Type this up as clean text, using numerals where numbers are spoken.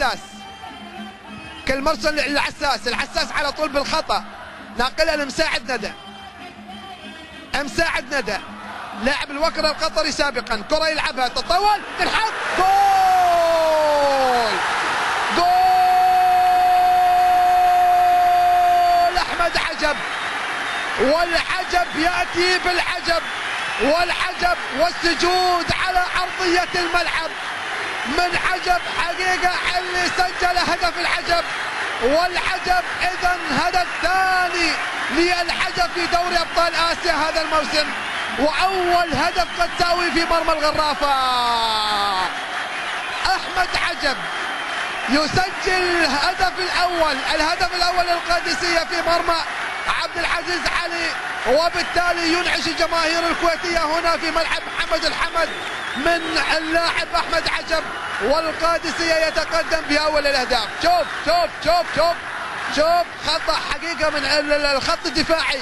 العساس، كل مرسل للعساس، العساس على طول بالخطأ، ناقلها لمساعد ندى. مساعد ندى لاعب الوكر القطري سابقا، كرة يلعبها تطول تنحط، جول جول أحمد عجب. والعجب يأتي بالعجب، والعجب والسجود على أرضية الملعب من عجب حقيقة اللي سجل هدف العجب. والعجب إذا هدف ثاني للعجب في دوري أبطال آسيا هذا الموسم، وأول هدف قد ساوي في مرمى الغرافة. أحمد عجب يسجل الهدف الأول للقادسية في مرمى عبد العزيز علي، وبالتالي ينعش الجماهير الكويتية هنا في ملعب محمد الحمد من اللاعب أحمد عجب، والقادسية يتقدم بأول الأهداف. شوف خطأ حقيقة من الخط الدفاعي